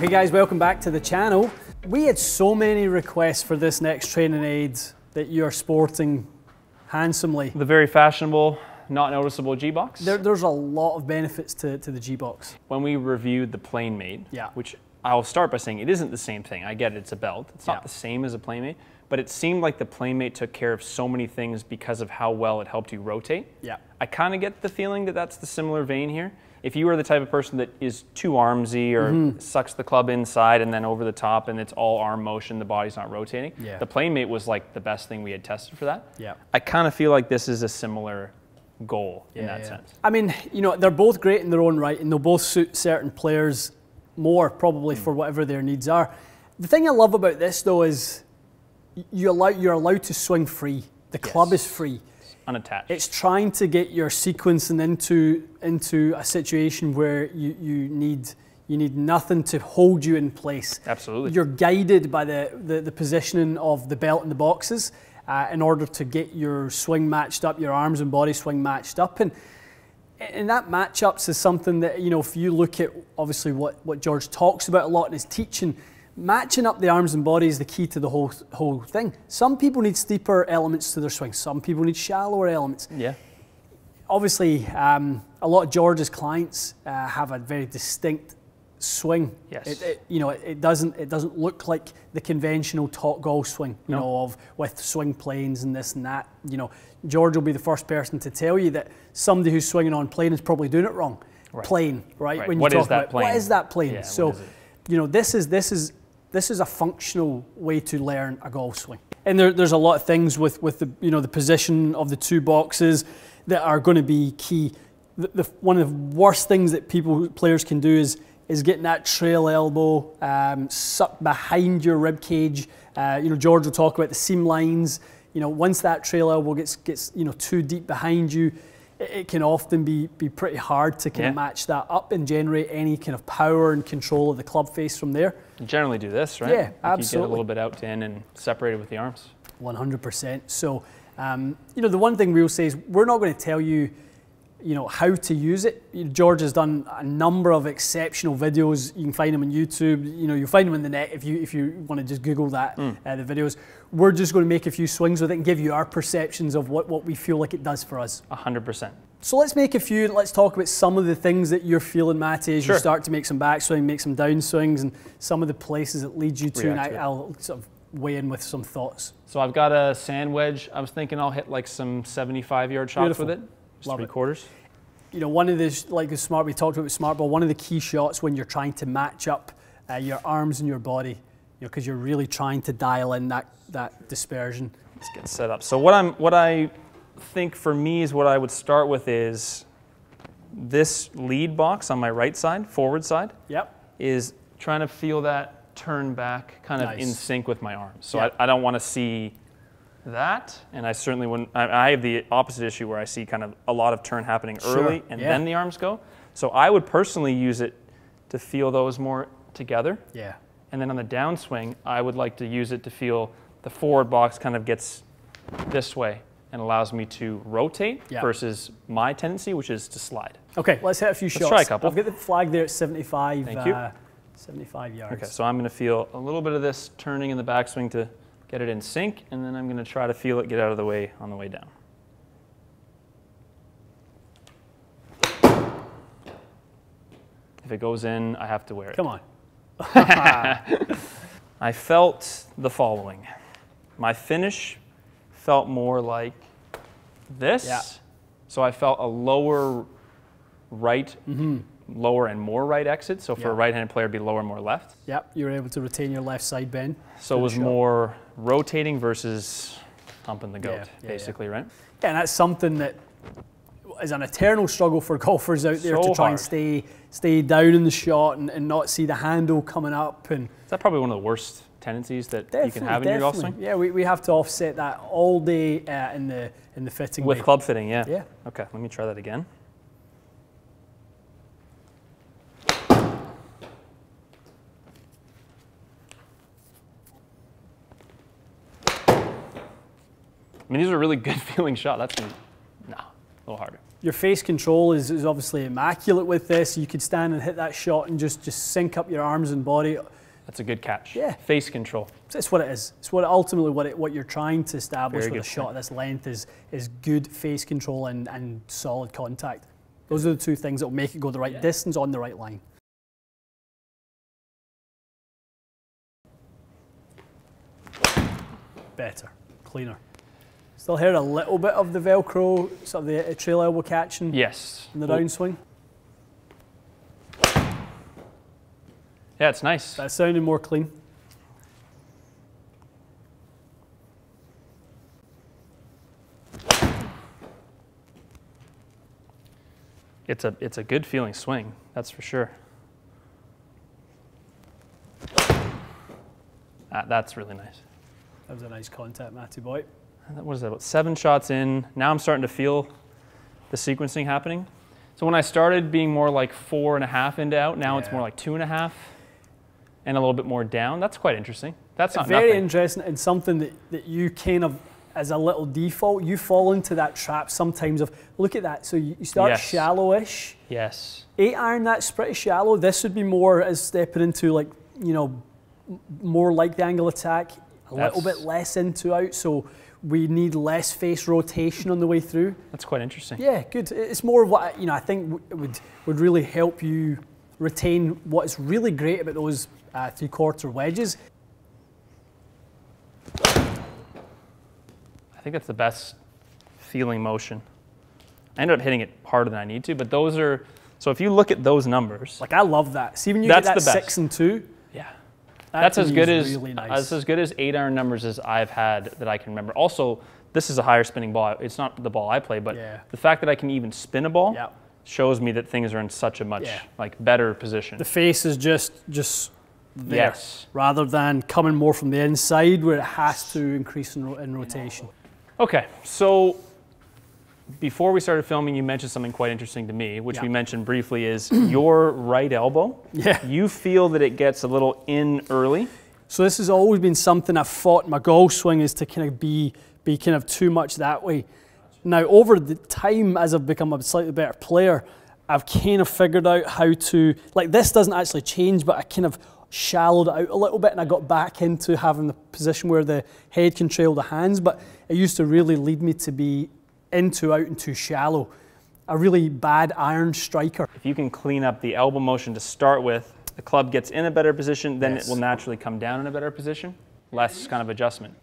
Hey guys, welcome back to the channel. We had so many requests for this next training aid that you're sporting handsomely. The very fashionable, not noticeable G-Box. There's a lot of benefits to the G-Box. When we reviewed the Planemate, which I'll start by saying it isn't the same thing. I get it, it's a belt. It's not the same as a Planemate, but it seemed like the Planemate took care of so many things because of how well it helped you rotate. Yeah. I kind of get the feeling that that's the similar vein here. If you are the type of person that is too armsy or sucks the club inside and then over the top and it's all arm motion, the body's not rotating, the Planemate was like the best thing we had tested for that. Yeah. I kind of feel like this is a similar goal in that sense. I mean, you know, they're both great in their own right and they'll both suit certain players more probably for whatever their needs are. The thing I love about this though is you're allowed to swing free. The club is free. Unattached. It's trying to get your sequencing into a situation where you need nothing to hold you in place. Absolutely. You're guided by the positioning of the belt and the boxes in order to get your swing matched up, your arms and body swing matched up. And that matchups is something that, you know, if you look at obviously what George talks about a lot in his teaching, matching up the arms and body is the key to the whole thing. Some people need steeper elements to their swing. Some people need shallower elements. Yeah. Obviously, a lot of George's clients have a very distinct swing. Yes. It doesn't look like the conventional top golf swing. You know, with swing planes and this and that. You know, George will be the first person to tell you that somebody who's swinging on plane is probably doing it wrong. Right. Plane, right? When you talk about what is that plane? Yeah, so, you know, this is a functional way to learn a golf swing. And there's a lot of things with the position of the two boxes that are going to be key. One of the worst things that players can do is getting that trail elbow sucked behind your rib cage. You know, George will talk about the seam lines. You know, once that trail elbow gets too deep behind you, it can often be pretty hard to kind of match that up and generate any kind of power and control of the club face from there. You generally do this, right? Yeah, absolutely. You get a little bit out to in and separate it with the arms. 100%. So, you know, the one thing we will say is we're not going to tell you, you know, how to use it. George has done a number of exceptional videos. You can find them on YouTube. You know, you'll find them in the net if you want to just Google that, the videos. We're just going to make a few swings with it and give you our perceptions of what we feel like it does for us. 100%. So let's make a few, let's talk about some of the things that you're feeling, Matty, as you start to make some backswing, make some downswings, and some of the places it leads you to, and I'll sort of weigh in with some thoughts. So I've got a sand wedge. I was thinking I'll hit like some 75-yard shots with it. Just 3/4. You know, one of the, like the smart, we talked about smart ball, one of the key shots when you're trying to match up your arms and your body, you know, because you're really trying to dial in that dispersion. Let's get set up. So what I think for me is what I would start with is this lead box on my right side, forward side, is trying to feel that turn back kind of in sync with my arms. So I don't want to see that, and I certainly wouldn't. I have the opposite issue where I see kind of a lot of turn happening early and then the arms go. So I would personally use it to feel those more together. Yeah. And then on the downswing, I would like to use it to feel the forward box kind of gets this way and allows me to rotate versus my tendency, which is to slide. Okay, let's hit a few shots. Let's try a couple. I've got the flag there at 75. Thank you. 75 yards. Okay, so I'm going to feel a little bit of this turning in the backswing to get it in sync, and then I'm going to try to feel it get out of the way on the way down. If it goes in, I have to wear it. Come on. I felt the following. My finish felt more like this. Yeah. So I felt a lower right, lower and more right exit. So for a right-handed player, it'd be lower and more left. Yep, you were able to retain your left side bend. So it was more rotating versus humping the goat, basically, right? Yeah, and that's something that is an eternal struggle for golfers out there to try and stay down in the shot and not see the handle coming up. And is that probably one of the worst tendencies that you can have in your golf swing? Yeah, we have to offset that all day in the fitting. With club fitting, yeah. Okay, let me try that again. I mean, these are really good feeling shots. That's no, a little harder. Your face control is obviously immaculate with this. You could stand and hit that shot and just sync up your arms and body. That's a good catch. Yeah. Face control. It's what it is. It's ultimately what you're trying to establish with a shot of this length is good face control and solid contact. Those are the two things that will make it go the right distance on the right line. Better, cleaner. Still heard a little bit of the Velcro, sort of the trail elbow catching. Yes. In the downswing. Yeah, it's nice. That sounded more clean. It's a good feeling swing, that's for sure. That's really nice. That was a nice contact, Matty boy. What is that, about 7 shots in? Now I'm starting to feel the sequencing happening. So when I started being more like 4.5 into out, now it's more like 2.5 and a little bit more down. That's quite interesting. That's not very nothing. Interesting, and something that you kind of, as a little default, you fall into that trap sometimes of, look at that, so you start shallowish. Yes. 8-iron, that's pretty shallow. This would be more as stepping into, like, you know, more like the angle attack, a little bit less into out, so we need less face rotation on the way through. That's quite interesting. Yeah, good. It's more of what, you know, I think would really help you retain what is really great about those 3/4 wedges. I think that's the best feeling motion. I ended up hitting it harder than I need to, but those are, so if you look at those numbers. Like, I love that. See, when you get that 6 and 2. Yeah. That's as good as, really nice. that's as good as 8-iron numbers as I've had that I can remember. Also, this is a higher spinning ball. It's not the ball I play, but the fact that I can even spin a ball shows me that things are in such a much like better position. The face is just there, rather than coming more from the inside where it has to increase in rotation. Okay, so before we started filming, you mentioned something quite interesting to me, which we mentioned briefly, is your right elbow. Yeah. You feel that it gets a little in early. So this has always been something I've fought in my golf swing, is to kind of be kind of too much that way. Now, over the time, as I've become a slightly better player, I've kind of figured out how to, like, this doesn't actually change, but I kind of shallowed it out a little bit, and I got back into having the position where the head can trail the hands, but it used to really lead me to be into out and too shallow. A really bad iron striker. If you can clean up the elbow motion to start with, the club gets in a better position, then it will naturally come down in a better position. Less kind of adjustment.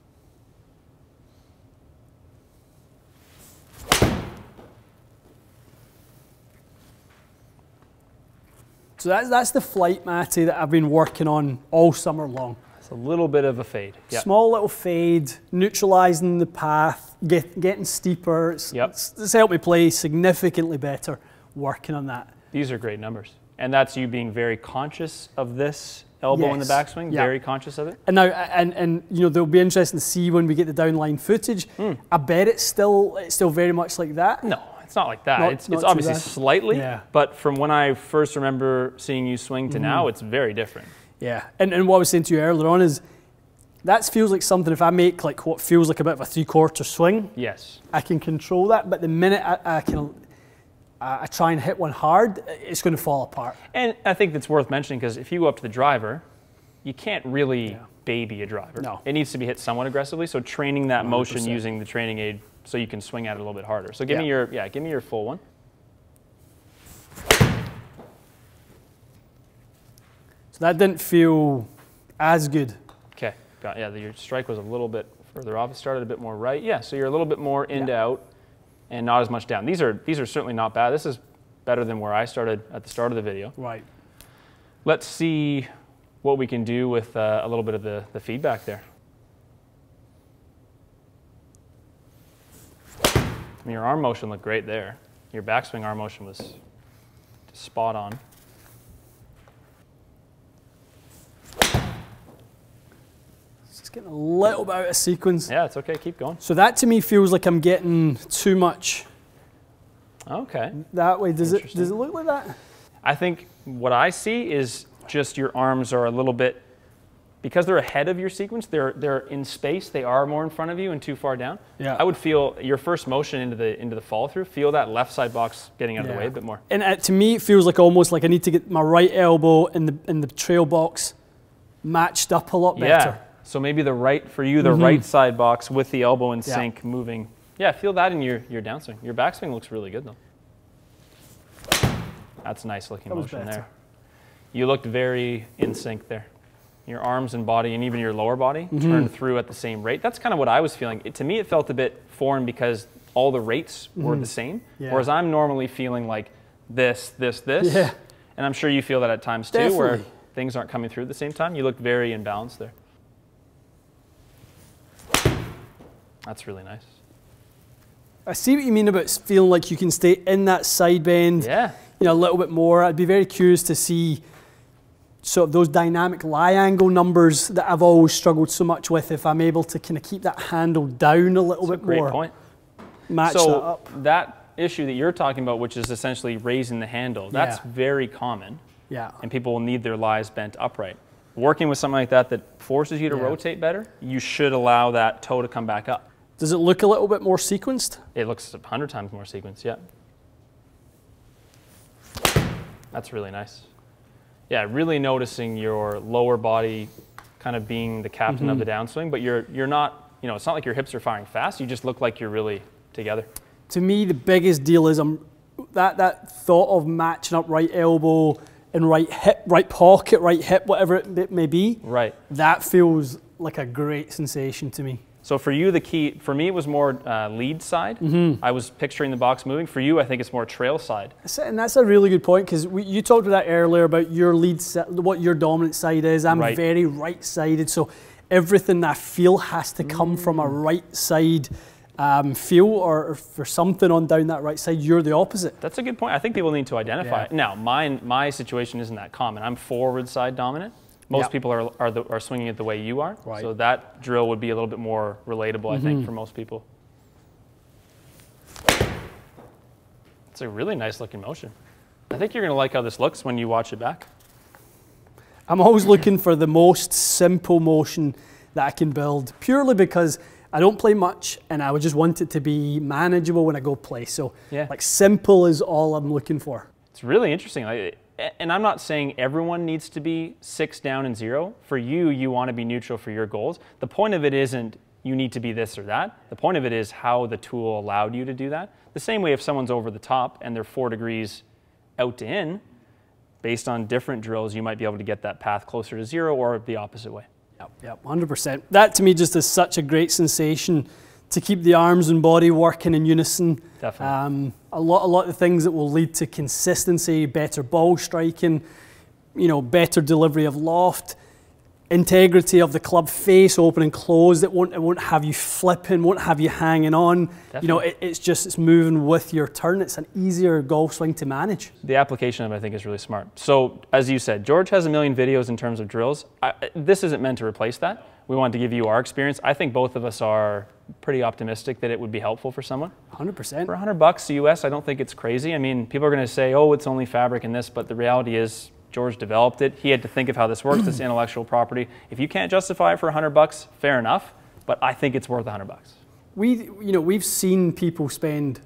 So that's the flight, Matty, that I've been working on all summer long. It's a little bit of a fade. Yep. Small little fade, neutralising the path, getting steeper. It's helped me play significantly better working on that. These are great numbers. And that's you being very conscious of this elbow in the backswing, very conscious of it? And now, and you know, they'll be interesting to see when we get the downline footage. I bet it's still very much like that. No. It's not like that. It's obviously slightly, but from when I first remember seeing you swing to now, it's very different. Yeah, and what I was saying to you earlier on is, that feels like something, if I make like what feels like a bit of a 3/4 swing, I can control that, but the minute I try and hit one hard, it's going to fall apart. And I think that's worth mentioning, because if you go up to the driver, you can't really baby a driver. No. It needs to be hit somewhat aggressively, so training that 100%. Motion using the training aid so you can swing at it a little bit harder. So give me your full one. So that didn't feel as good. Okay, your strike was a little bit further off. It started a bit more right. Yeah, so you're a little bit more in to out and not as much down. These are certainly not bad. This is better than where I started at the start of the video. Right. Let's see what we can do with a little bit of the feedback there. I mean, your arm motion looked great there. Your backswing arm motion was spot on. It's getting a little bit out of sequence. Yeah, it's okay. Keep going. So that to me feels like I'm getting too much. Okay. That way. Does it look like that? I think what I see is just your arms are a little bit because they're ahead of your sequence, they're in space, they are more in front of you and too far down. Yeah. I would feel your first motion into the follow through, feel that left side box getting out of the way a bit more. And to me, it feels like almost like I need to get my right elbow in the trail box matched up a lot better. Yeah. So maybe the right side box with the elbow in sync moving. Yeah, feel that in your downswing. Your backswing looks really good though. That's a nice looking motion there. You looked very in sync there. Your arms and body and even your lower body turned through at the same rate. That's kind of what I was feeling. To me, it felt a bit foreign because all the rates were the same, whereas I'm normally feeling like this. Yeah. And I'm sure you feel that at times too, where things aren't coming through at the same time. You look very imbalanced there. That's really nice. I see what you mean about feeling like you can stay in that side bend a little bit more. I'd be very curious to see sort of those dynamic lie angle numbers that I've always struggled so much with, if I'm able to kind of keep that handle down a little bit more. Great point. Match that up. That issue that you're talking about, which is essentially raising the handle, that's very common. Yeah. And people will need their lies bent upright. Working with something like that forces you to rotate better, you should allow that toe to come back up. Does it look a little bit more sequenced? It looks 100 times more sequenced, yeah. That's really nice. Yeah, really noticing your lower body kind of being the captain of the downswing, but you're not, it's not like your hips are firing fast, you just look like you're really together. To me, the biggest deal is that thought of matching up right elbow and right hip, right pocket, right hip, whatever it may be. Right. That feels like a great sensation to me. So for you, the key, for me, it was more lead side. I was picturing the box moving. For you, I think it's more trail side. And that's a really good point, because you talked about that earlier about your lead, what your dominant side is. I'm very right-sided, so everything that I feel has to come from a right side feel, or for something on down that right side. You're the opposite. That's a good point. I think people need to identify it. Now, my situation isn't that common. I'm forward side dominant. Most people are swinging it the way you are, so that drill would be a little bit more relatable, I think, for most people. It's a really nice looking motion. I think you're going to like how this looks when you watch it back. I'm always looking for the most simple motion that I can build, purely because I don't play much and I would just want it to be manageable when I go play. So like simple is all I'm looking for. It's really interesting. And I'm not saying everyone needs to be 6 down and 0. For you, you want to be neutral for your goals. The point of it isn't you need to be this or that. The point of it is how the tool allowed you to do that. The same way if someone's over the top and they're 4 degrees out to in, based on different drills, you might be able to get that path closer to 0 or the opposite way. Yep, 100%. That to me just is such a great sensation to keep the arms and body working in unison. Definitely. A lot of the things that will lead to consistency, better ball striking, better delivery of loft, integrity of the club face, open and close. It won't have you flipping, won't have you hanging on. Definitely. It's moving with your turn. It's an easier golf swing to manage. The application of it, I think, is really smart. So as you said, George has a million videos in terms of drills. This isn't meant to replace that. We wanted to give you our experience. I think both of us are pretty optimistic that it would be helpful for someone. 100%. For $100 US, I don't think it's crazy. I mean, people are going to say, oh, it's only fabric and this, but the reality is George developed it. He had to think of how this works, this intellectual property. If you can't justify it for $100, fair enough, but I think it's worth $100. We've seen people spend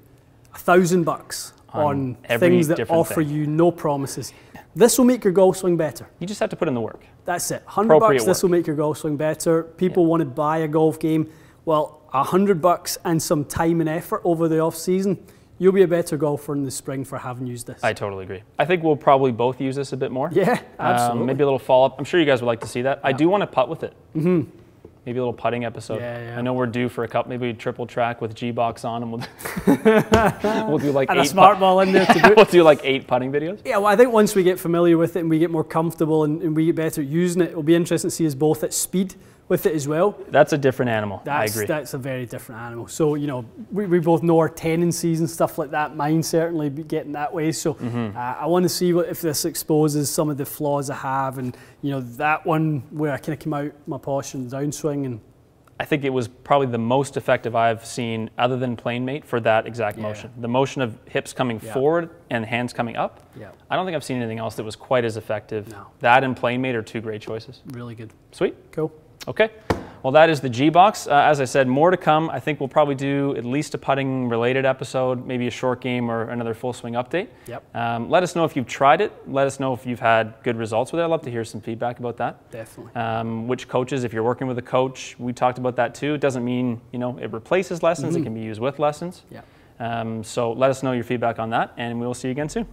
$1,000 on things that offer you no promises. This will make your golf swing better. You just have to put in the work. That's it. $100, this will make your golf swing better. People want to buy a golf game. Well, $100 and some time and effort over the off season, you'll be a better golfer in the spring for having used this. I totally agree. I think we'll probably both use this a bit more. Yeah, absolutely. Maybe a little follow-up. I'm sure you guys would like to see that. I do want to putt with it. Maybe a little putting episode. I know we're due for a couple, maybe triple track with G-Box on, and we'll do like and a smart ball in there to do. We'll do like 8 putting videos. Yeah, well, I think once we get familiar with it and we get more comfortable and we get better at using it, it'll be interesting to see us both at speed with it as well. That's a different animal. I agree. That's a very different animal. So, we both know our tendencies and stuff like that. Mine certainly be getting that way. So I want to see if this exposes some of the flaws I have, and that one where I kind of came out my posture and downswing. And I think it was probably the most effective I've seen other than Planemate for that exact motion. The motion of hips coming forward and hands coming up. I don't think I've seen anything else that was quite as effective. No. That and Planemate are two great choices. Really good. Sweet. Cool. Okay. Well, that is the G-Box. As I said, more to come. I think we'll probably do at least a putting related episode, maybe a short game or another full swing update. Let us know if you've tried it. Let us know if you've had good results with it. I'd love to hear some feedback about that. Definitely. Which coaches, if you're working with a coach, we talked about that too. It doesn't mean, you know, it replaces lessons. It can be used with lessons. So let us know your feedback on that, and we will see you again soon.